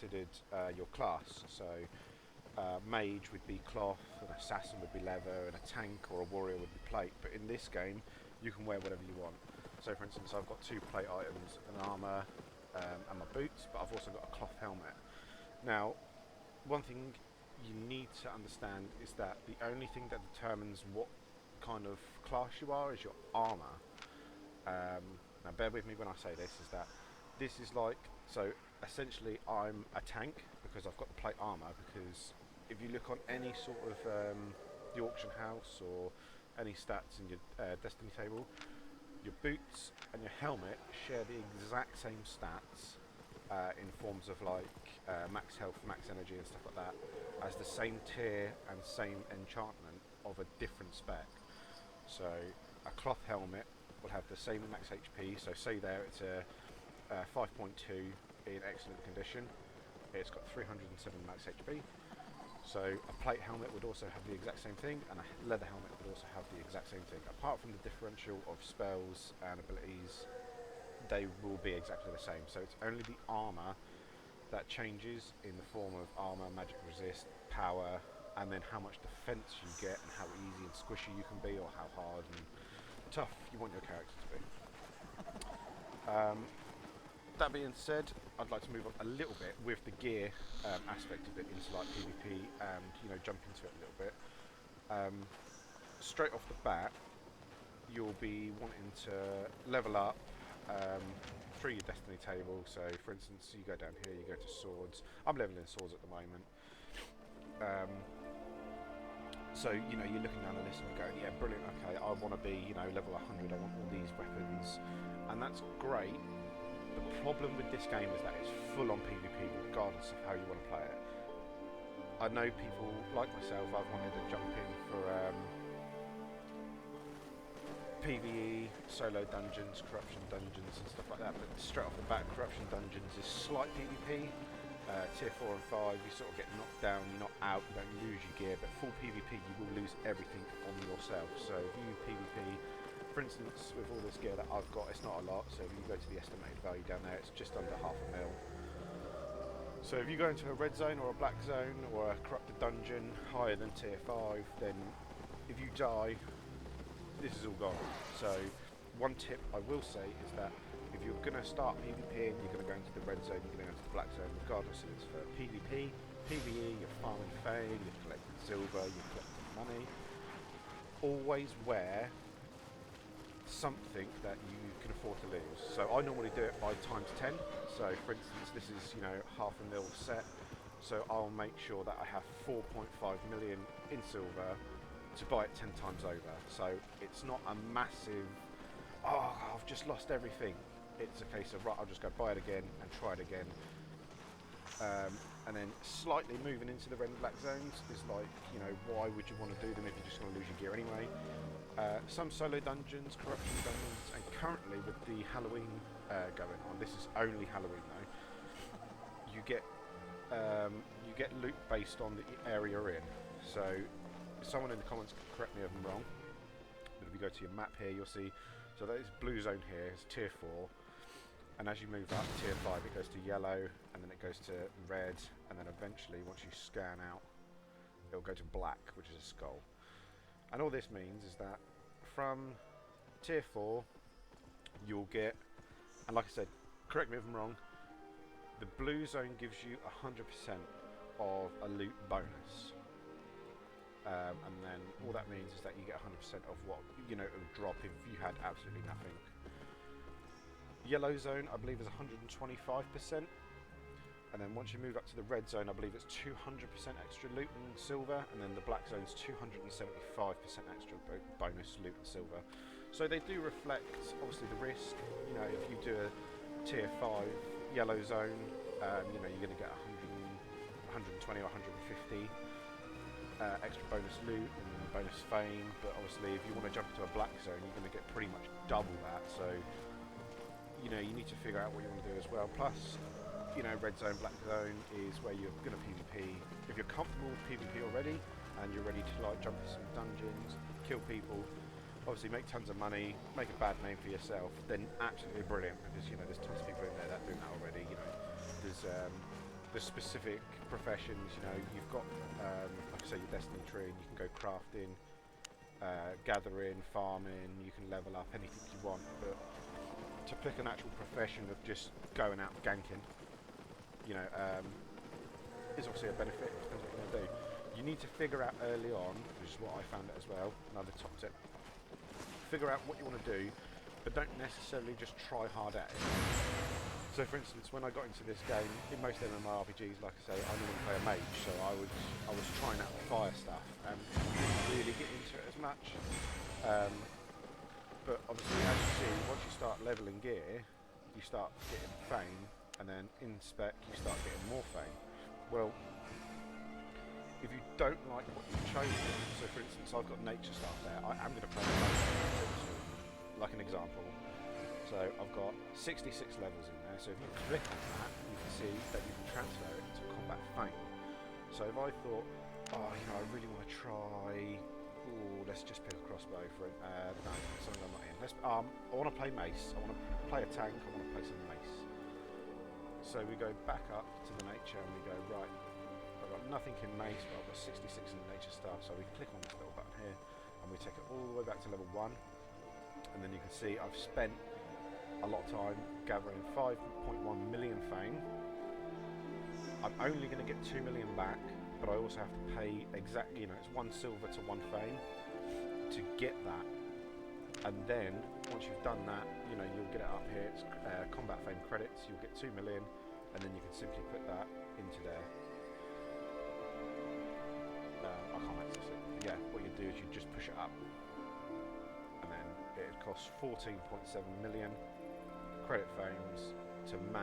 considered your class. So mage would be cloth, an assassin would be leather, and a tank or a warrior would be plate. But in this game, you can wear whatever you want. So for instance, I've got 2 plate items, an armour and my boots, but I've also got a cloth helmet. Now, one thing you need to understand is that the only thing that determines what kind of class you are is your armour. Now bear with me when I say this, is that this is like, so essentially I'm a tank because I've got the plate armour, because if you look on any sort of the auction house or any stats in your destiny table, your boots and your helmet share the exact same stats in forms of like max health, max energy and stuff like that, as the same tier and same enchantment of a different spec. So a cloth helmet will have the same max HP, so say there it's a 5.2 in excellent condition, it's got 307 max HP. So a plate helmet would also have the exact same thing, and a leather helmet would also have the exact same thing. Apart from the differential of spells and abilities, they will be exactly the same. So it's only the armour that changes in the form of armour, magic resist, power, and then how much defence you get and how easy and squishy you can be, or how hard and tough you want your character to be. That being said, I'd like to move on a little bit with the gear aspect of it into like PvP, and jump into it a little bit. Straight off the bat, you'll be wanting to level up through your destiny table. So for instance, you go down here, you go to swords. I'm leveling swords at the moment. So you're looking down the list and you're going, yeah, brilliant, okay, I want to be level 100, I want all these weapons, and that's great. The problem with this game is that it's full on PvP regardless of how you want to play it. I know people like myself, I've wanted to jump in for PvE, solo dungeons, corruption dungeons and stuff like that, but straight off the bat, corruption dungeons is slight PvP. Tier 4 and 5, you sort of get knocked down, you're not out, you don't lose your gear, but full PvP you will lose everything on yourself. So if you PvP, for instance, with all this gear that I've got, it's not a lot, so if you go to the estimated value down there, it's just under $500,000. So if you go into a red zone or a black zone or a corrupted dungeon higher than tier 5, then if you die, this is all gone. So one tip I will say is that if you're going to start PvPing, you're going to go into the red zone, you're going to go into the black zone, regardless if it's for PvP, PvE, you're farming fame, you're collecting silver, you're collecting money. Always wear something that you can afford to lose. So I normally do it by times 10. So for instance, this is $500,000 set. So I'll make sure that I have 4.5 million in silver to buy it 10 times over. So it's not a massive, oh, I've just lost everything. It's a case of, right, I'll just go buy it again and try it again. And then slightly moving into the red and black zones is like, why would you want to do them if you're just going to lose your gear anyway? Some solo dungeons, corruption dungeons, and currently with the Halloween going on, this is only Halloween though, you get loot based on the area you're in. So someone in the comments can correct me if I'm wrong, but if you go to your map here, you'll see, so that is blue zone here, it's tier 4, and as you move up tier 5 it goes to yellow, and then it goes to red, and then eventually once you scan out it'll go to black, which is a skull. And all this means is that from tier 4 you'll get, and like I said, correct me if I'm wrong, the blue zone gives you 100% of a loot bonus. And then all that means is that you get 100% of what it would drop if you had absolutely nothing. Yellow zone I believe is 125%, and then once you move up to the red zone I believe it's 200% extra loot and silver, and then the black zone's 275% extra bonus loot and silver. So they do reflect obviously the risk. If you do a tier 5 yellow zone, you're going to get 120 or 150 extra bonus loot and bonus fame, but obviously if you want to jump into a black zone you're going to get pretty much double that. So you need to figure out what you want to do as well. Plus red zone, black zone is where you're going to PvP. If you're comfortable with PvP already and you're ready to like jump into some dungeons, kill people, obviously make tons of money, make a bad name for yourself, then absolutely brilliant, because there's tons of people in there that do that already. There's the specific professions. You know, you've got, like I say, your destiny tree, and you can go crafting, gathering, farming. You can level up anything you want, but to pick an actual profession of just going out ganking, you know, is obviously a benefit. It depends what you're going to do. You need to figure out early on, which is what I found out as well. Another top tip: figure out what you want to do, but don't necessarily just try hard at it. So for instance, when I got into this game, in most MMORPGs, like I say, I normally play a mage, so I was trying out the fire stuff and didn't really get into it as much. But obviously, as you see, once you start leveling gear, you start getting fame, and then in spec you start getting more fame. Well, if you don't like what you've chosen, so for instance, I've got nature stuff there, I am going to play like an example. So I've got 66 levels in there, so if you click on that, you can see that you can transfer it into combat fame. So if I thought, oh, you know, I really want to try, let's just pick a crossbow for it. No, something I'm not in. I want to play mace. I want to play a tank. I want to play some mace. So we go back up to the nature and we go, right, I've got nothing in mace, but I've got 66 in the nature stuff. So we click on this little button here and we take it all the way back to level 1. And then you can see I've spent a lot of time gathering 5.1 million fame. I'm only going to get 2 million back, but I also have to pay exactly, you know, it's 1 silver to 1 fame to get that. And then once you've done that, you know, you'll get it up here. It's combat fame credits. You'll get 2 million, and then you can simply put that into there. I can't access it. But yeah, what you do is you just push it up, and then it costs 14.7 million. Credit fames to 7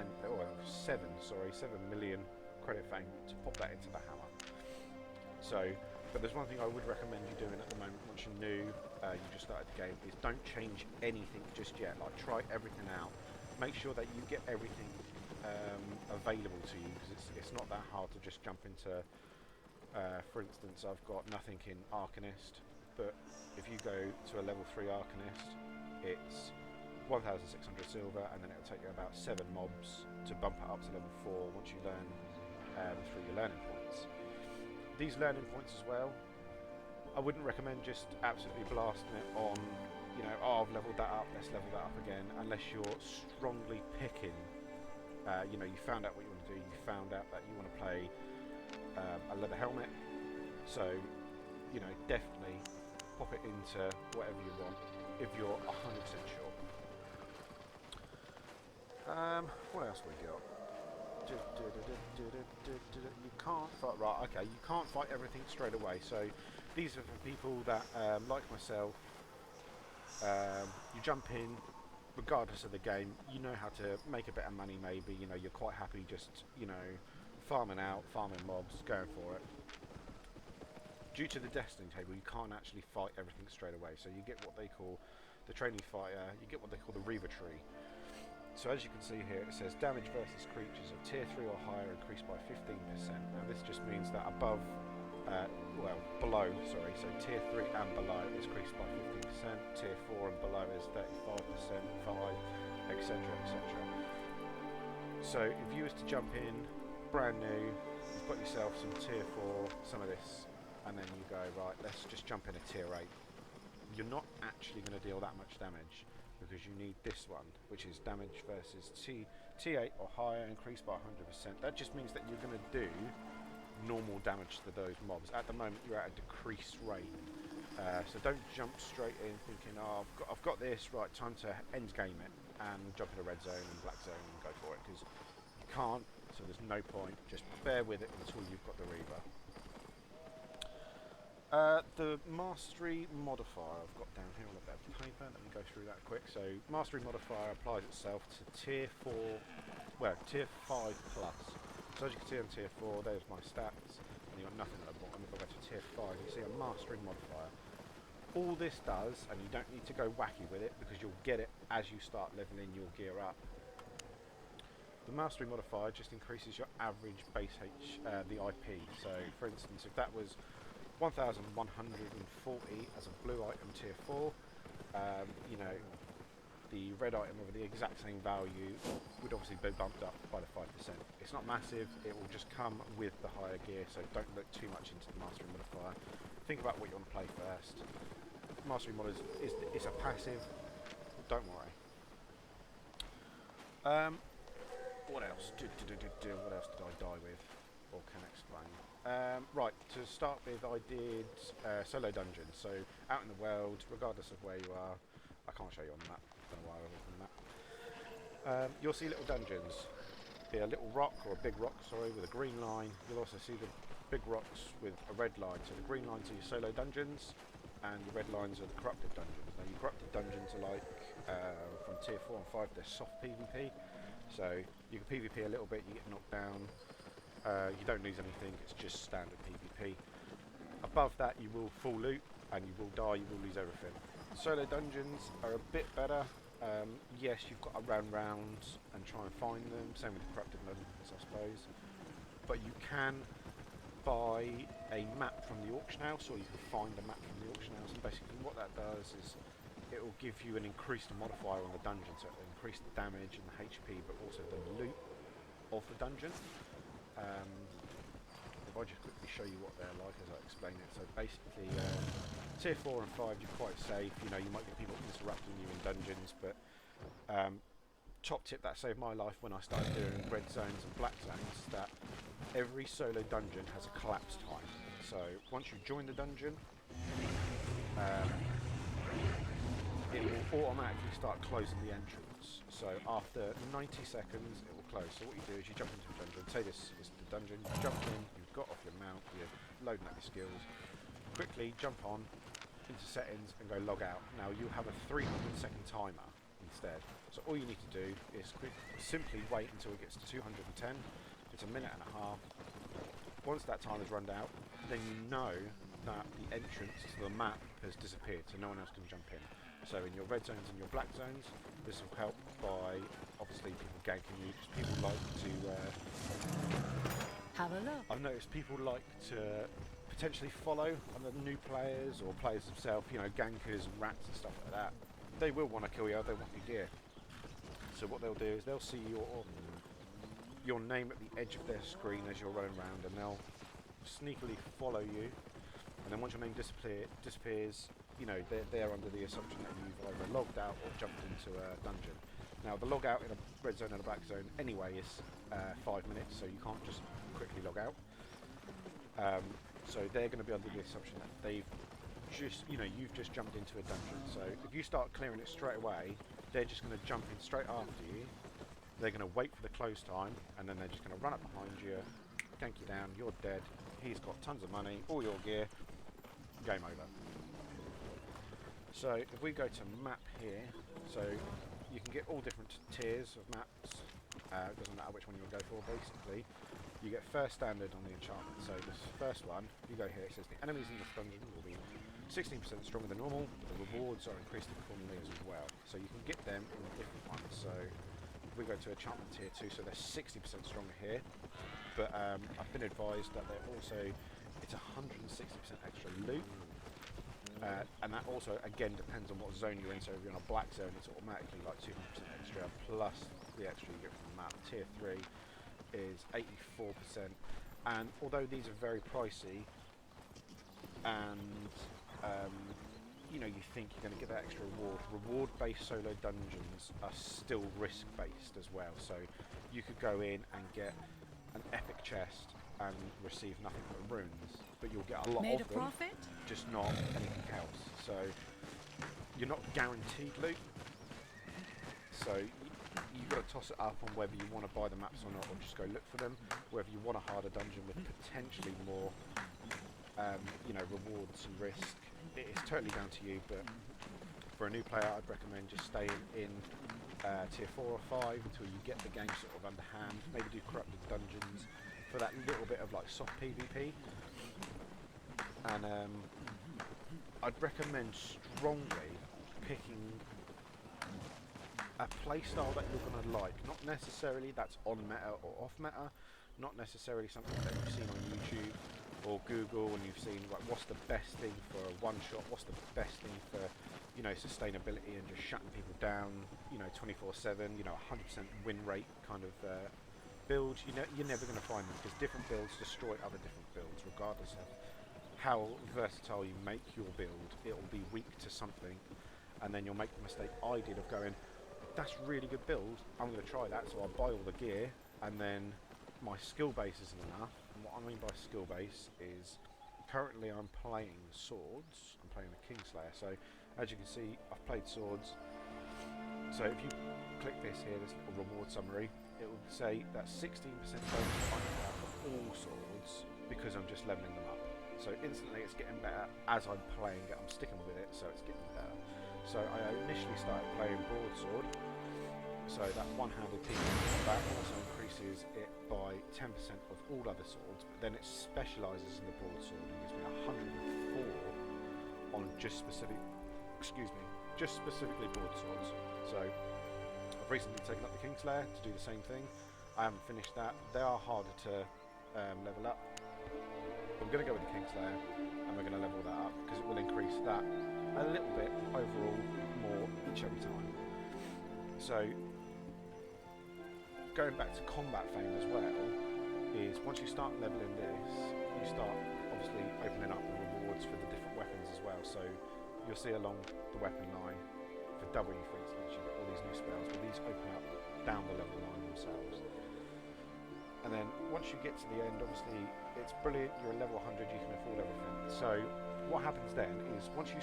million credit fame to pop that into the hammer. So, but there's one thing I would recommend you doing at the moment once you're new, you just started the game, is don't change anything just yet. Like, try everything out. Make sure that you get everything available to you, because it's not that hard to just jump into. For instance, I've got nothing in Arcanist, but if you go to a level 3 Arcanist, it's 1,600 silver, and then it'll take you about 7 mobs to bump it up to level 4 once you learn through your learning points. These learning points as well, I wouldn't recommend just absolutely blasting it on, you know, oh, I've leveled that up, let's level that up again, unless you're strongly picking, you know, you found out what you want to do, you found out that you want to play a leather helmet, so, you know, definitely pop it into whatever you want if you're 100% sure. What else we got? You can't fight. Right, okay, you can't fight everything straight away. So these are for people that, like myself, you jump in, regardless of the game. You know how to make a bit of money. Maybe, you know, you're quite happy just, you know, farming mobs, going for it. Due to the destiny table, you can't actually fight everything straight away. So you get what they call the training fighter. You get what they call the Reaver tree. So as you can see here, it says damage versus creatures of tier 3 or higher increased by 15%. Now this just means that below, so tier 3 and below is increased by 15%, tier 4 and below is 35%, 5, etc, etc. So if you was to jump in, brand new, you've got yourself some tier 4, some of this, and then you go, right, let's just jump in a tier 8. You're not actually going to deal that much damage, because you need this one, which is damage versus T8 or higher increased by 100%. That just means that you're going to do normal damage to those mobs. At the moment, you're at a decreased rate. So don't jump straight in thinking, oh, I've got this, right, time to end game it, and jump in a red zone and black zone and go for it, because you can't, so there's no point. Just bear with it until you've got the Reaver. The mastery modifier I've got down here on a bit of paper. Let me go through that quick. So mastery modifier applies itself to tier 5 plus. So as you can see on tier 4, there's my stats, and you've got nothing at the bottom. If I go to tier 5, you see a mastery modifier. All this does, and you don't need to go wacky with it, because you'll get it as you start leveling your gear up. The mastery modifier just increases your average base the IP. So for instance, if that was 1,140 as a blue item tier 4, you know, the red item of the exact same value would obviously be bumped up by the 5%. It's not massive, it will just come with the higher gear, so don't look too much into the mastery modifier. Think about what you want to play first. Mastery mod is a passive, don't worry. What else? What else did I die with? Or can explain? Right, to start with, I did solo dungeons. So out in the world, regardless of where you are, I can't show you on the map. Don't know why I was on the map. You'll see little dungeons. Be a little rock or a big rock, sorry, with a green line. You'll also see the big rocks with a red line. So the green lines are your solo dungeons, and your red lines are the corrupted dungeons. Now your corrupted dungeons are like from tier 4 and 5, they're soft PvP. So you can PvP a little bit, you get knocked down, you don't lose anything, it's just standard PvP. Above that you will full loot, and you will die, you will lose everything. Solo dungeons are a bit better. Yes, you've got to run rounds and try and find them, same with the corrupted dungeons I suppose. But you can buy a map from the auction house, or you can find a map from the auction house, and basically what that does is it will give you an increased modifier on the dungeon, so it will increase the damage and the HP, but also the loot of the dungeon. If I just quickly show you what they're like as I explain it. So basically, tier 4 and 5 you're quite safe, you know, you might get people interrupting you in dungeons, but top tip that saved my life when I started doing red zones and black zones, that every solo dungeon has a collapse time. So once you join the dungeon, it will automatically start closing the entrance. So after 90 seconds it will close. So what you do is you jump into a dungeon, say this is the dungeon, you jump in, you've got off your mount, you're loading up your skills, quickly jump on into settings and go log out. Now you have a 300-second timer instead. So all you need to do is simply wait until it gets to 210. It's a minute and a half. Once that time is run out, then you know that the entrance to the map has disappeared, so no one else can jump in. So in your red zones and your black zones, this will help by obviously people ganking you, because people like to have a look. I've noticed people like to potentially follow other new players or players themselves, you know, gankers and rats and stuff like that. They will want to kill you, they want your gear. So what they'll do is they'll see your name at the edge of their screen as you're running around, and they'll sneakily follow you. And then once your name disappears, you know, they're under the assumption that you've either logged out or jumped into a dungeon. Now the log out in a red zone and a black zone anyway is 5 minutes, so you can't just quickly log out. So they're going to be under the assumption that they've just, you know, you've just jumped into a dungeon. So if you start clearing it straight away, they're just going to jump in straight after you. They're going to wait for the close time, and then they're just going to run up behind you, gank you down, you're dead. He's got tons of money, all your gear, game over. So if we go to map here, so you can get all different tiers of maps. It doesn't matter which one you will go for, basically. You get first standard on the enchantment. So this first one, you go here, it says the enemies in this dungeon will be 16% stronger than normal, but the rewards are increased accordingly as well. So you can get them in different ones. So if we go to enchantment tier 2, so they're 60% stronger here. But I've been advised that they're also, it's 160% extra loot. And that also, again, depends on what zone you're in. So if you're in a black zone, it's automatically like 200% extra, plus the extra you get from the map. Tier 3 is 84%. And although these are very pricey, and you know, you think you're going to get that extra reward-based solo dungeons are still risk-based as well. So you could go in and get an epic chest and receive nothing but runes, but you'll get a lot of them, just not anything else. So you're not guaranteed loot. So you've got to toss it up on whether you want to buy the maps or not, or just go look for them. Whether you want a harder dungeon with potentially more, you know, rewards and risk, it's totally down to you. But for a new player, I'd recommend just staying in tier 4 or 5 until you get the game sort of underhand. Maybe do corrupted dungeons for that little bit of like soft PvP. And I'd recommend strongly picking a playstyle that you're going to like. Not necessarily that's on meta or off meta, not necessarily something that you've seen on YouTube or Google and you've seen like what's the best thing for a one shot, what's the best thing for, you know, sustainability and just shutting people down, you know, 24/7, you know, 100% win rate kind of build, you're never going to find them, because different builds destroy other different builds regardless of how versatile you make your build. It will be weak to something, and then you'll make the mistake I did of going, that's really good build, I'm going to try that, so I'll buy all the gear, and then my skill base isn't enough. And what I mean by skill base is currently I'm playing swords, I'm playing the Kingslayer, so as you can see I've played swords. So if you click this here, this little reward summary, it will say that 16% bonus on all swords because I'm just leveling them up. So instantly it's getting better as I'm playing it, I'm sticking with it, so it's getting better. So I initially started playing broadsword, so that one-handed piece of combat also increases it by 10% of all other swords, but then it specialises in the broadsword and gives me 104 on just specifically broadswords. So I've recently taken up the Kingslayer to do the same thing. I haven't finished that. They are harder to level up. I'm going to go with the Kingslayer and we're going to level that up because it will increase that a little bit overall more each every time. So going back to combat fame as well, is once you start leveling this, you start obviously opening up the rewards for the different weapons as well. So you'll see along the weapon line for W, for instance, you get all these new spells, but these open up down the level line themselves. And then once you get to the end, obviously it's brilliant, you're a level 100, you can afford everything. So what happens then is once you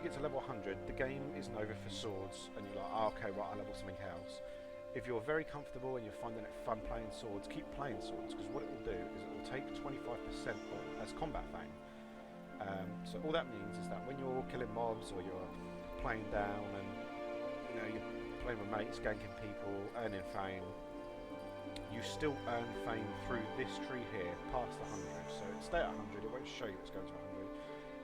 get to level 100, the game isn't over for swords and you're like, oh, okay, right, I'll level something else. If you're very comfortable and you're finding it fun playing swords, keep playing swords, because what it will do is it will take 25% as combat fame. So all that means is that when you're killing mobs or you're playing down and you know you're playing with mates, ganking people, earning fame, you still earn fame through this tree here past the 100. So it'll stay at 100, it won't show you it's going to 100,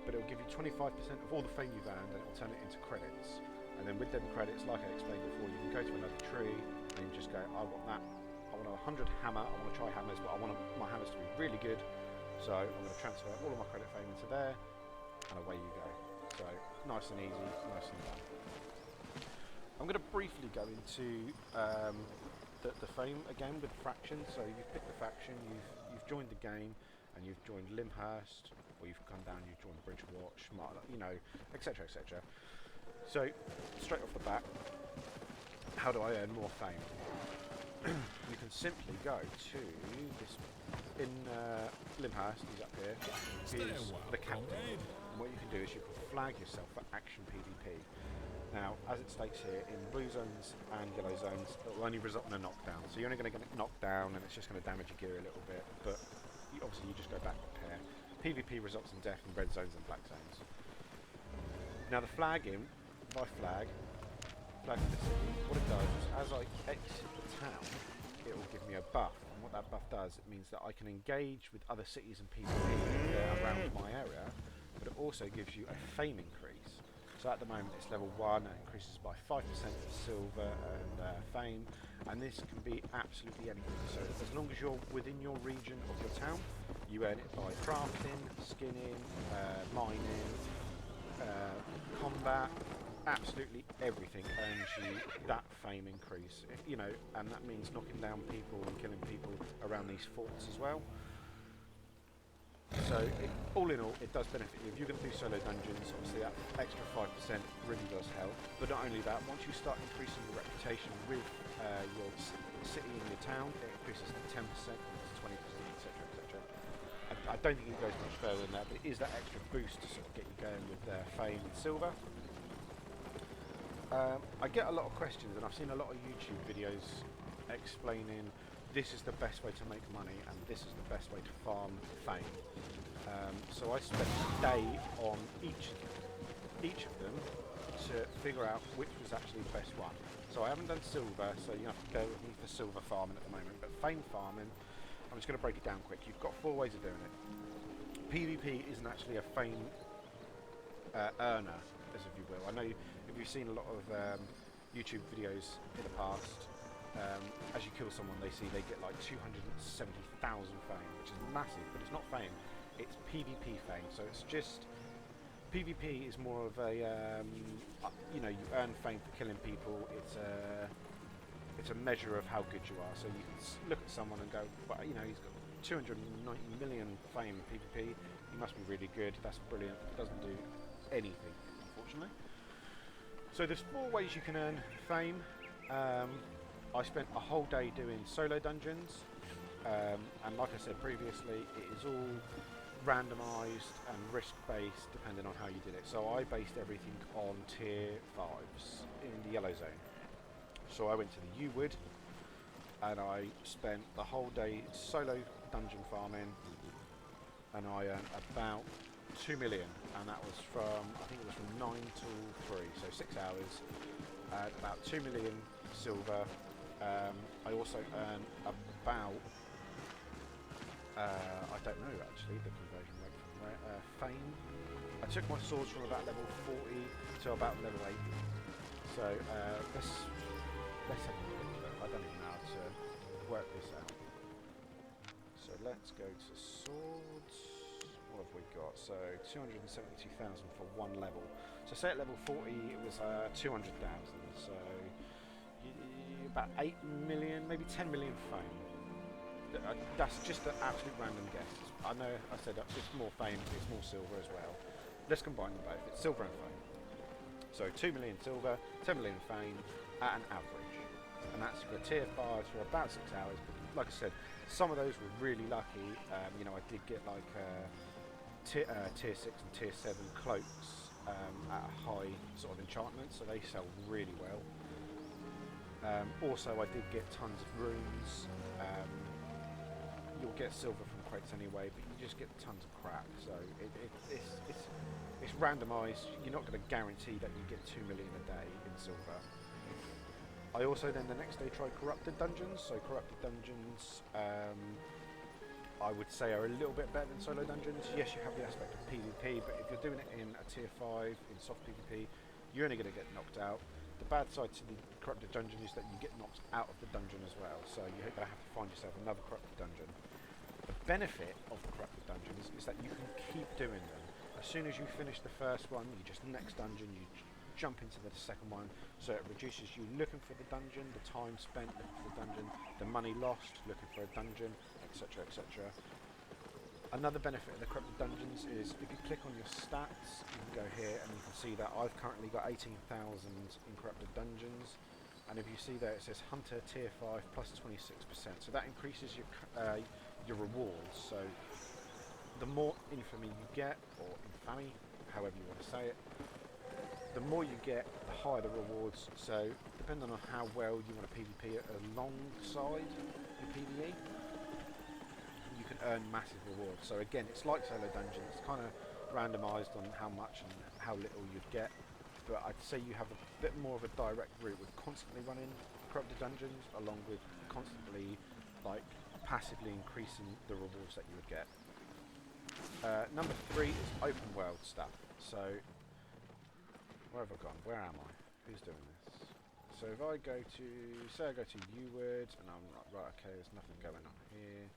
but it'll give you 25% of all the fame you've earned and it'll turn it into credits. And then with them credits, like I explained before, you can go to another tree and you just go, I want that, I want a 100 hammer, I want to try hammers, but I want my hammers to be really good. So I'm going to transfer all of my credit fame into there, and away you go. So nice and easy, nice and done. I'm going to briefly go into the fame again with the faction. So you've picked the faction, you've joined the game, and you've joined Lyndhurst, or you've come down, you've joined Bridgewatch, you know, etc., etc. So straight off the bat, how do I earn more fame? You can simply go to this in Lyndhurst, he's up here, he's the captain. And what you can do is you can flag yourself for action PvP. Now, as it states here, in blue zones and yellow zones, it will only result in a knockdown. So you're only going to get knocked down and it's just going to damage your gear a little bit, but obviously you just go back repair. PvP results in death in red zones and black zones. Now the flagging, if I flag the city, what it does is as I exit the town, it will give me a buff. And what that buff does, it means that I can engage with other cities and PvP around my area, but it also gives you a fame increase. So at the moment it's level 1, it increases by 5% for silver and fame, and this can be absolutely anything. So as long as you're within your region of your town, you earn it by crafting, skinning, mining, combat, absolutely everything earns you that fame increase, you know, and that means knocking down people and killing people around these forts as well. So all in all, it does benefit you. If you're going to do solo dungeons, obviously that extra 5% really does help. But not only that, once you start increasing your reputation with your city and your town, it increases to 10%, to 20%, etc., etc. I don't think it goes much further than that, but it is that extra boost to sort of get you going with fame and silver. I get a lot of questions, and I've seen a lot of YouTube videos explaining this is the best way to make money and this is the best way to farm fame. So I spent a day on each of them to figure out which was actually the best one. So I haven't done silver, so you have to bear with me for silver farming at the moment, but fame farming, I'm just going to break it down quick. You've got 4 ways of doing it. PvP isn't actually a fame earner, as if you will. I know if you've seen a lot of YouTube videos in the past, as you kill someone, they see they get like 270,000 fame, which is massive, but it's not fame. It's PvP fame, so it's just PvP is more of a you know, you earn fame for killing people. It's a measure of how good you are. So you can look at someone and go, well, you know, he's got 290 million fame in PvP. He must be really good. That's brilliant. It doesn't do anything, unfortunately. So there's 4 ways you can earn fame. I spent a whole day doing solo dungeons, and like I said previously, it is all randomised and risk-based depending on how you did it. So I based everything on tier 5s in the yellow zone. So I went to the U-Wood and I spent the whole day solo dungeon farming, and I earned about 2 million, and that was from, I think it was from 9 till 3, so 6 hours, about 2 million silver. I also earned about, I don't know actually, the conversion rate from where, fame. I took my swords from about level 40 to about level 80. So let's have a quick look. I don't even know how to work this out. So let's go to swords. What have we got? So 272,000 for 1 level. So say at level 40 it was 200,000. So about 8 million, maybe 10 million fame. That's just an absolute random guess. I know I said it's more fame, it's more silver as well. Let's combine them both. It's silver and fame. So 2 million silver, 10 million fame at an average. And that's for tier 5 for about 6 hours. But like I said, some of those were really lucky. You know, I did get like tier 6 and tier 7 cloaks at a high sort of enchantment, so they sell really well. Also, I did get tons of runes. You'll get silver from crates anyway, but you just get tons of crap. So it's randomised. You're not going to guarantee that you get 2 million a day in silver. I also then the next day tried corrupted dungeons. So corrupted dungeons, I would say, are a little bit better than solo dungeons. Yes, you have the aspect of PvP, but if you're doing it in a tier 5 in soft PvP, you're only going to get knocked out. The bad side to the corrupted dungeon is that you get knocked out of the dungeon as well, so you're going to have to find yourself another corrupted dungeon. The benefit of the corrupted dungeons is that you can keep doing them. As soon as you finish the first one, you just next dungeon, you jump into the second one, so it reduces you looking for the dungeon, the time spent looking for the dungeon, the money lost looking for a dungeon, etc, etc. Another benefit of the corrupted dungeons is if you click on your stats, you can go here and you can see that I've currently got 18,000 in corrupted dungeons, and if you see there it says Hunter tier 5 plus 26%, so that increases your rewards. So the more infamy you get, or infamy, however you want to say it, the more you get, the higher the rewards. So depending on how well you want to PvP alongside your PvE, you can earn massive rewards. So again, it's like solo dungeon, it's kind of randomised on how much and how little you'd get, but I'd say you have a bit more of a direct route with constantly running corrupted dungeons, along with constantly like passively increasing the rewards that you would get. Number 3 is open world stuff. So where have I gone? Where am I? Who's doing this? So if I go to, say I go to U-Word, and I'm like, right, okay, there's nothing going on here.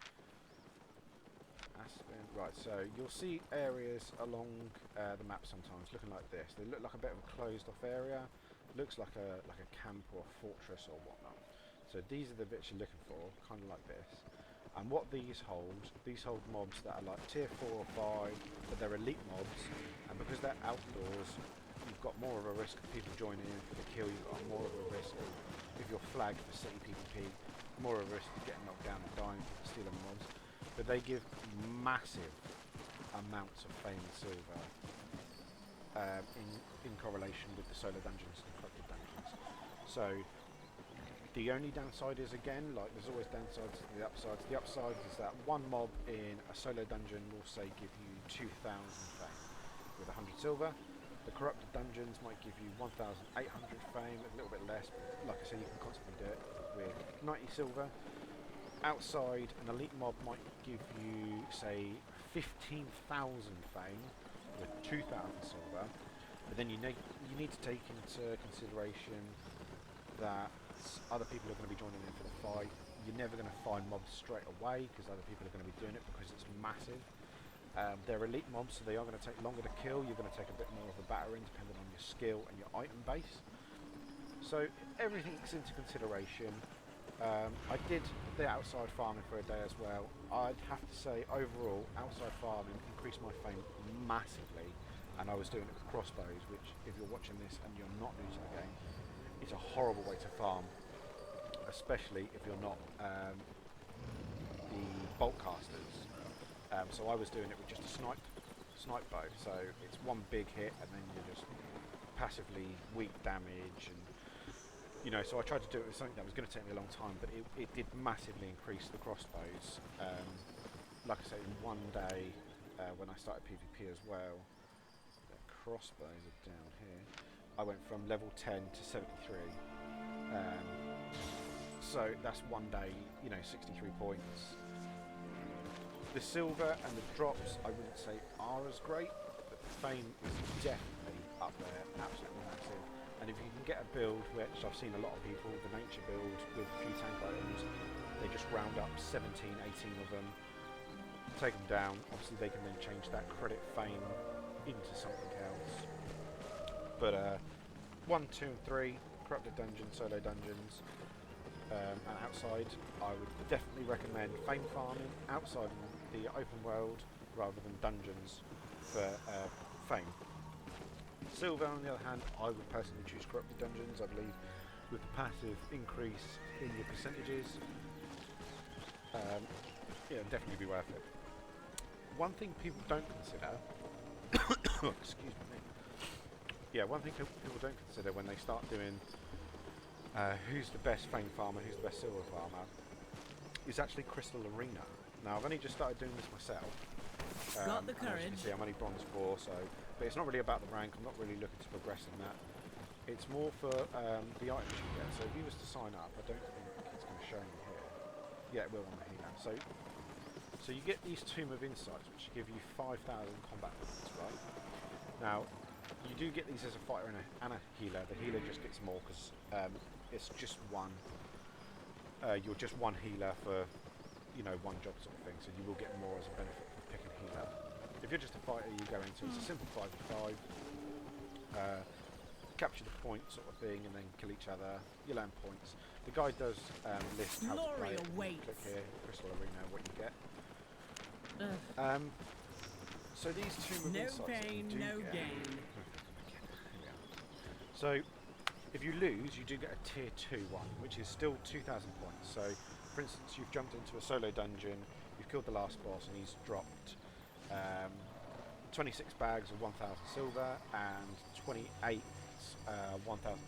Aspen, right, so you'll see areas along the map sometimes looking like this. They look like a bit of a closed off area. Looks like a camp or a fortress or whatnot. So these are the bits you're looking for, kind of like this. And what these hold mobs that are like tier 4 or 5, but they're elite mobs, and because they're outdoors, you've got more of a risk of people joining in for the kill. You've got more of a risk of, if you're flagged for city PvP, more of a risk of getting knocked down and dying for stealing mobs. But they give massive amounts of fame and silver in correlation with the solo dungeons and corrupted dungeons. So the only downside is, again, like there's always downsides to the upsides. The upside is that one mob in a solo dungeon will say give you 2,000 fame with 100 silver. The corrupted dungeons might give you 1,800 fame, a little bit less, but like I say, you can constantly do it with 90 silver. Outside, an elite mob might give you, say, 15,000 fame with 2,000 silver, but then you need to take into consideration that fights. Other people are going to be joining in for the fight. You're never going to find mobs straight away because other people are going to be doing it because it's massive. They're elite mobs, so they are going to take longer to kill. You're going to take a bit more of a battering depending on your skill and your item base. So everything's into consideration. I did the outside farming for a day as well. I'd have to say overall outside farming increased my fame massively, and I was doing it with crossbows, which if you're watching this and you're not new to the game, it's a horrible way to farm, especially if you're not the bolt casters. So I was doing it with just a snipe bow, so it's one big hit and then you're just passively weak damage, and you know, so I tried to do it with something that was going to take me a long time, but it did massively increase the crossbows. Like I say, in one day, when I started PvP as well, the crossbows are down here. I went from level 10 to 73. So that's one day, you know, 63 points. The silver and the drops, I wouldn't say are as great, but the fame is definitely up there, absolutely massive. And if you can get a build, which I've seen a lot of people, the nature build with a few tank items, they just round up 17, 18 of them, take them down. Obviously they can then change that credit fame into something else. But 1, 2 and 3, corrupted dungeons, solo dungeons, and outside, I would definitely recommend fame farming outside the open world rather than dungeons for fame. Silver, on the other hand, I would personally choose corrupted dungeons. I believe with the passive increase in your percentages, it'll definitely be worth it. One thing people don't consider, excuse me, yeah, one thing people don't consider when they start doing who's the best fame farmer, who's the best silver farmer, is actually Crystal Arena. Now, I've only just started doing this myself. Got the courage. As you can see, I'm only bronze 4, so but it's not really about the rank. I'm not really looking to progress in that. It's more for the items you get. So if you was to sign up, I don't think it's going to show you here. Yeah, it will on the healer. So you get these Tomb of Insights, which give you 5,000 combat points, right? Now, you do get these as a fighter and a healer. The healer just gets more because it's just one. You're just one healer for, you know, one job sort of thing. So you will get more as a benefit from picking healer. If you're just a fighter, you go into it's a simple 5v5, capture the point sort of thing, and then kill each other. You learn points. The guide does list how to play it. Click here, Crystal Arena, what you get. So these Tomb of Insights, no pain, no gain. So if you lose, you do get a tier 2 one, which is still 2,000 points. So for instance, you've jumped into a solo dungeon, you've killed the last boss, and he's dropped 26 bags of 1,000 silver and 28 1,000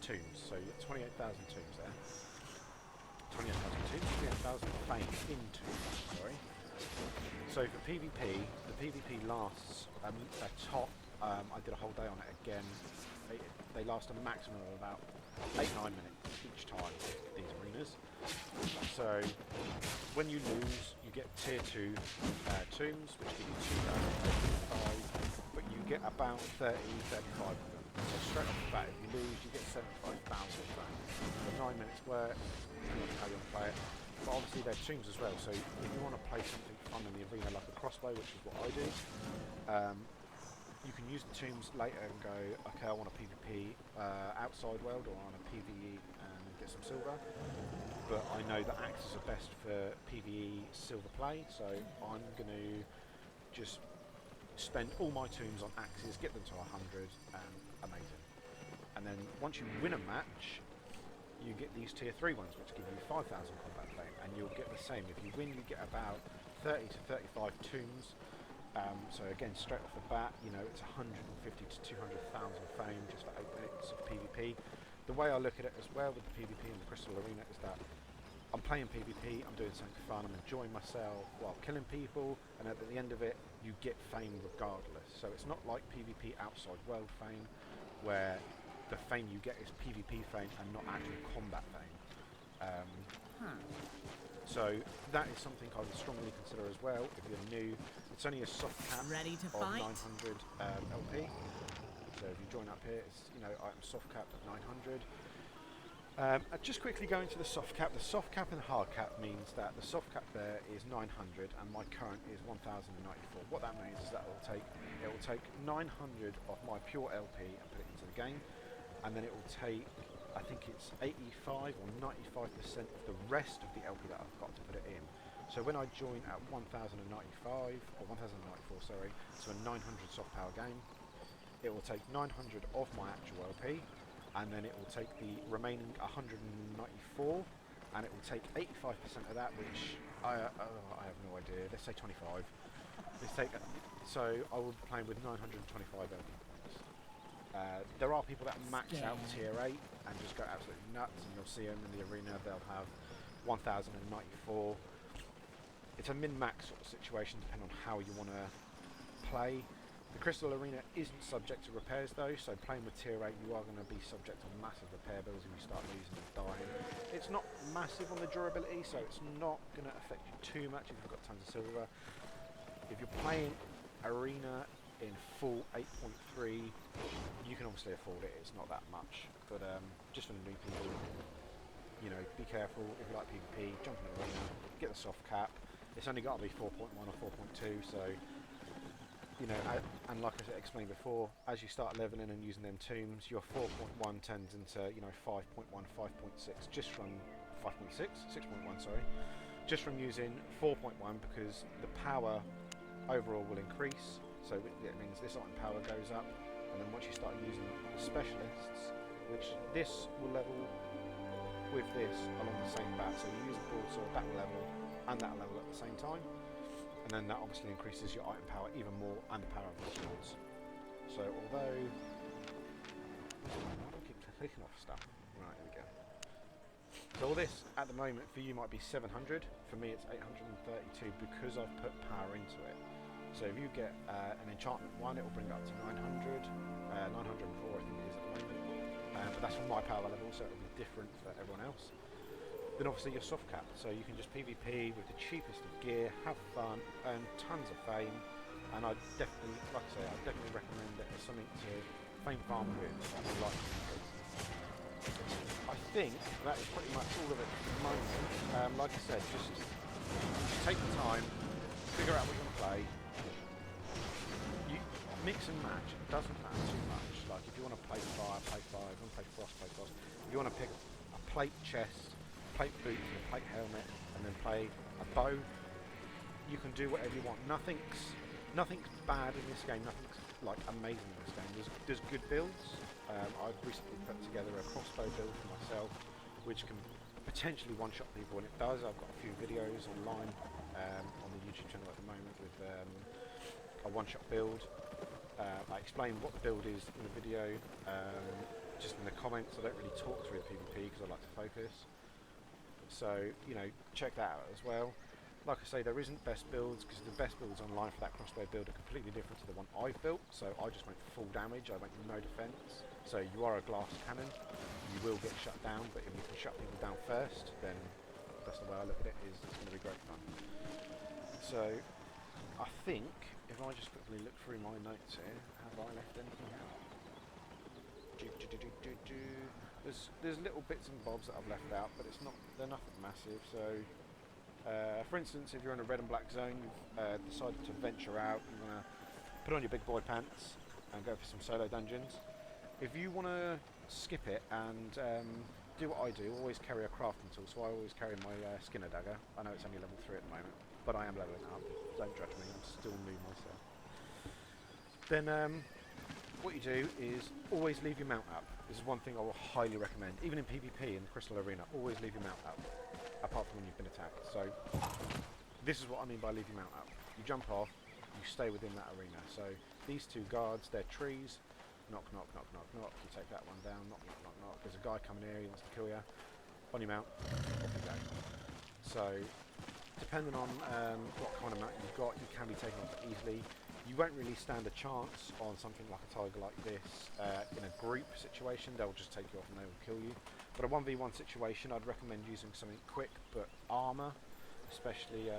tombs. So you get 28,000 tombs there. 28,000 tombs, 28,000 fame in tombs, sorry. So for PvP, the PvP lasts a top, I did a whole day on it again. They last a maximum of about 8-9 minutes each time, these arenas. So when you lose, you get tier 2 tombs, which give you 2,085, but you get about 30, 35 of them. So straight off the bat, if you lose, you get 75,000 fame. For 9 minutes work, depending on how you want to play it. But obviously they're tombs as well, so if you want to play something fun in the arena like a crossbow, which is what I do, you can use the tombs later and go, okay, I want a PvP outside world, or I want a PvE and get some silver. But I know that axes are best for PvE silver play, so I'm going to just spend all my tombs on axes, get them to 100, and amazing. And then once you win a match, you get these tier 3 ones, which give you 5,000 combat fame, and you'll get the same. If you win, you get about 30 to 35 tombs. So again, straight off the bat, you know, it's 150 to 200,000 fame just for 8 minutes of PvP. The way I look at it as well with the PvP and the Crystal Arena is that I'm playing PvP, I'm doing something fun, I'm enjoying myself while killing people, and at the end of it, you get fame regardless. So it's not like PvP outside world fame, where the fame you get is PvP fame and not actual combat fame. So that is something I would strongly consider as well if you're new. It's only a soft cap of 900 LP. So if you join up here, it's, you know, I'm soft capped at 900. Just quickly going to the soft cap. The soft cap and hard cap means that the soft cap there is 900 and my current is 1094. What that means is that it will take 900 of my pure LP and put it into the game, and then it will take, I think it's 85 or 95% of the rest of the LP that I've got to put it in. So when I join at 1095 or 1094, sorry, so a 900 soft power game, it will take 900 of my actual LP, and then it will take the remaining 194, and it will take 85% of that, which I have no idea. Let's say 25. So I will be playing with 925 LP points. There are people that max out tier 8 and just go absolutely nuts, and you'll see them in the arena. They'll have 1094. It's a min-max sort of situation, depending on how you want to play. The Crystal Arena isn't subject to repairs though, so playing with tier 8 you are going to be subject to massive repair bills if you start losing and dying. It's not massive on the durability, so it's not going to affect you too much if you've got tons of silver. If you're playing Arena in full 8.3, you can obviously afford it, it's not that much. But just for the new people, you know, be careful. If you like PvP, jump in the Arena, get the soft cap. It's only got to be 4.1 or 4.2, so you know, and like I explained before, as you start leveling and using them tombs, your 4.1 turns into, you know, 5.1, 5.6, just from 5.6, 6.1, sorry, just from using 4.1, because the power overall will increase, so it means this item power goes up, and then once you start using the specialists, which this will level with this along the same bat, so you use the broadsword, that level, and that level at the same time. And then that obviously increases your item power even more, and the power of the swords. So although I keep clicking off stuff. Right, here we go. So all this at the moment for you might be 700. For me it's 832 because I've put power into it. So if you get an enchantment 1, it will bring it up to 900. 904 I think it is at the moment. But that's from my power level, so it will be different for everyone else. Then obviously your soft cap, so you can just PvP with the cheapest of gear, have fun, earn tons of fame, and I definitely, like I say, I definitely recommend it as something to fame farm with. Like, I think that is pretty much all of it at the moment. Like I said, just take the time, figure out what you want to play. You mix and match, it doesn't matter too much. Like if you want to play fire, play fire. If you want to play frost, play frost. If you want to pick a plate chest, plate boots and a plate helmet, and then play a bow, you can do whatever you want. Nothing's bad in this game, nothing's like amazing in this game. There's good builds. I've recently put together a crossbow build for myself, which can potentially one-shot people, and it does. I've got a few videos online on the YouTube channel at the moment with a one-shot build. I explain what the build is in the video, just in the comments. I don't really talk through the PvP because I like to focus. So, you know, check that out as well. Like I say, there isn't best builds, because the best builds online for that crossbow build are completely different to the one I've built. So I just went full damage, I went no defense. So you are a glass cannon, you will get shut down, but if you can shut people down first, then that's the way I look at it, is it's going to be great fun. So I think, if I just quickly look through my notes here, have I left anything out? There's little bits and bobs that I've left out, but they're nothing massive. So, for instance, if you're in a red and black zone, you've decided to venture out, you want to put on your big boy pants and go for some solo dungeons. If you want to skip it and do what I do, always carry a crafting tool. So I always carry my Skinner dagger. I know it's only level 3 at the moment, but I am leveling up. Don't judge me, I'm still new myself. Then what you do is always leave your mount up. This is one thing I will highly recommend. Even in PvP in the Crystal Arena, always leave your mount up, apart from when you've been attacked. So this is what I mean by leave your mount up. You jump off, you stay within that arena. So these two guards, they're trees. Knock, knock, knock, knock, knock. You take that one down. Knock, knock, knock, knock. There's a guy coming here, he wants to kill you. On your mount, off you go. So depending on what kind of mount you've got, you can be taken off easily. You won't really stand a chance on something like a tiger like this in a group situation. They'll just take you off and they will kill you. But a 1v1 situation, I'd recommend using something quick but armour, especially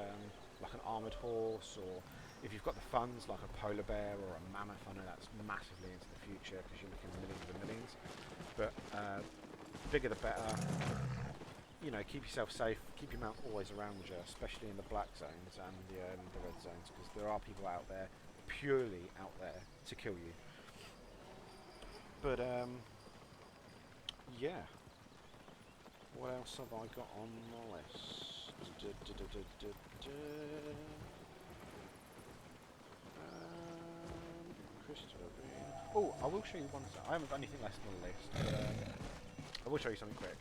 like an armoured horse, or if you've got the funds like a polar bear or a mammoth. I know that's massively into the future because you're looking millions and millions. But bigger the better. You know, keep yourself safe, keep your mount always around you, especially in the black zones and the red zones, because there are people out there, purely out there, to kill you. But, yeah. What else have I got on my list? Oh, I will show you one. I haven't got anything less on the list, but I will show you something quick.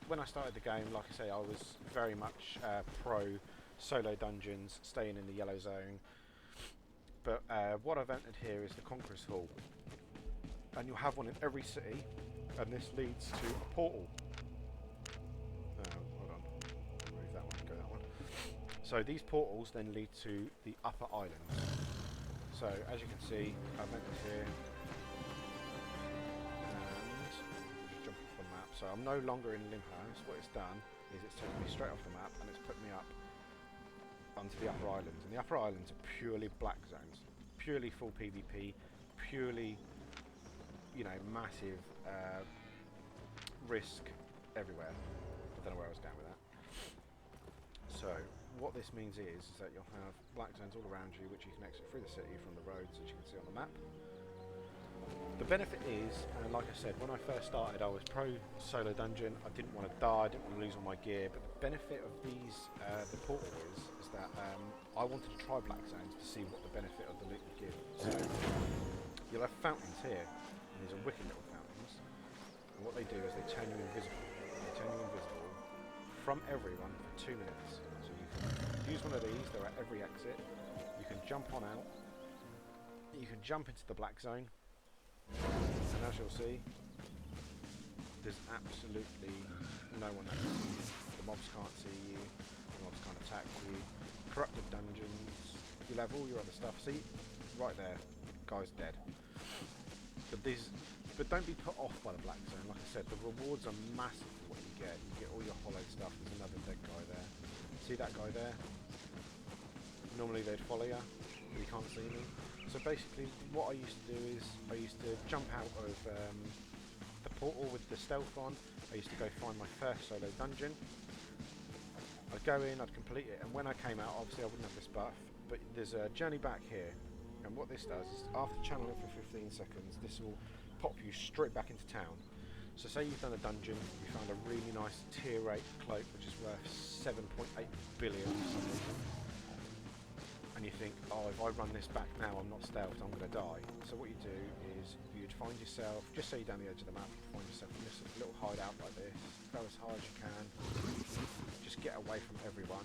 When I started the game, like I say, I was very much pro solo dungeons, staying in the yellow zone. But what I've entered here is the Conqueror's Hall, and you'll have one in every city, and this leads to a portal. Hold on, remove that one, go that one. So these portals then lead to the upper islands. So as you can see, I've entered here, and jump off the map. So I'm no longer in Limhouse. What it's done is it's taken me straight off the map and it's put me up onto the upper islands. And the upper islands are purely black zones, purely full PvP, purely, you know, massive risk everywhere. I don't know where I was going with that. So what this means is that you'll have black zones all around you, which you can exit through the city from the roads, as you can see on the map. The benefit is, and like I said, when I first started I was pro solo dungeon. I didn't want to die, I didn't want to lose all my gear, but the benefit of these, the portal is that I wanted to try black zones to see what the benefit of the loot would give. So you'll have fountains here, and these are wicked little fountains, and what they do is they turn you invisible. They turn you invisible from everyone for 2 minutes. So you can use one of these, they're at every exit. You can jump on out, you can jump into the black zone, and as you'll see, there's absolutely no one that can see you. The mobs can't see you, the mobs can't attack you. Corrupted dungeons, you'll have all your other stuff. See, right there, guy's dead. But don't be put off by the black zone. Like I said, the rewards are massive for what you get. You get all your hollowed stuff. There's another dead guy there. See that guy there? Normally they'd follow you, but you can't see me. So basically what I used to do is I used to jump out of the portal with the stealth on. I used to go find my first solo dungeon. I'd go in, I'd complete it, and when I came out, obviously I wouldn't have this buff, but there's a journey back here, and what this does is after channeling for 15 seconds, this will pop you straight back into town. So say you've done a dungeon, you found a really nice tier 8 cloak which is worth 7.8 billion for some reason, and you think, oh, if I run this back now I'm not stealthed, I'm going to die. So what you do is you'd find yourself, just say you're down the edge of the map, you'd find yourself in this little hideout like this, go as high as you can, just get away from everyone,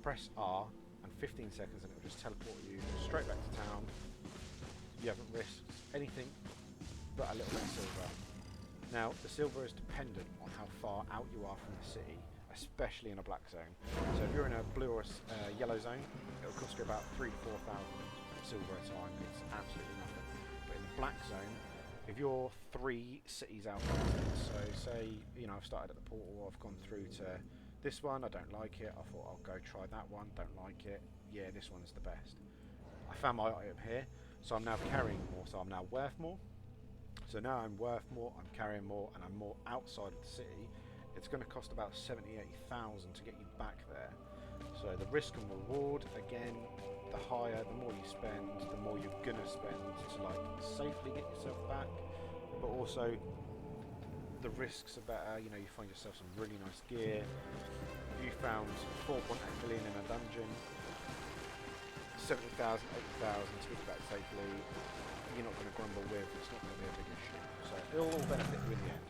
press R, and 15 seconds and it will just teleport you straight back to town. You haven't risked anything but a little bit of silver. Now, the silver is dependent on how far out you are from the city, especially in a black zone. So if you're in a blue or yellow zone, it'll cost you about 3,000 to 4,000 silver a time. It's absolutely nothing. But in the black zone, if you're 3 cities out from it, so say, you know, I've started at the portal, I've gone through to this one, I don't like it, I thought I'll go try that one, don't like it, yeah, this one's the best. I found my item here, so I'm now carrying more, so I'm now worth more. So now I'm worth more, I'm carrying more, and I'm more outside of the city. It's going to cost about 70,000 to 80,000 to get you back there. So the risk and reward, again, the higher, the more you spend, the more you're going to spend to like safely get yourself back. But also, the risks are better. You know, you find yourself some really nice gear. You found 4.8 billion in a dungeon, 70,000, 80,000 to get you back safely. You're not going to grumble with, it's not going to be a big issue. So it'll all benefit you in the end.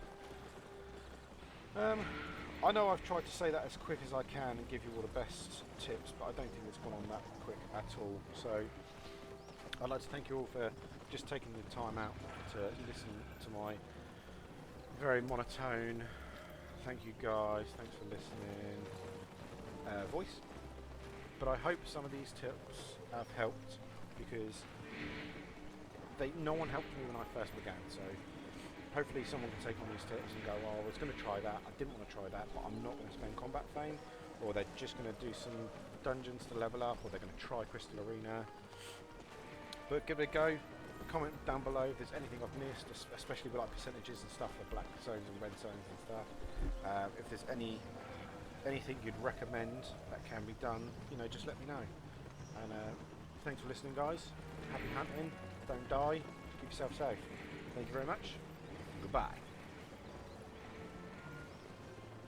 I know I've tried to say that as quick as I can and give you all the best tips, but I don't think it's gone on that quick at all. So I'd like to thank you all for just taking the time out to listen to my very monotone, thank you guys, thanks for listening, voice. But I hope some of these tips have helped, because no one helped me when I first began, so hopefully someone can take on these tips and go, oh, I was going to try that, I didn't want to try that, but I'm not going to spend combat fame, or they're just going to do some dungeons to level up, or they're going to try Crystal Arena. But give it a go, comment down below if there's anything I've missed, especially with like percentages and stuff for black zones and red zones and stuff. If there's anything you'd recommend that can be done, you know, just let me know. And thanks for listening, guys. Happy hunting. Don't die. Keep yourself safe. Thank you very much. Goodbye.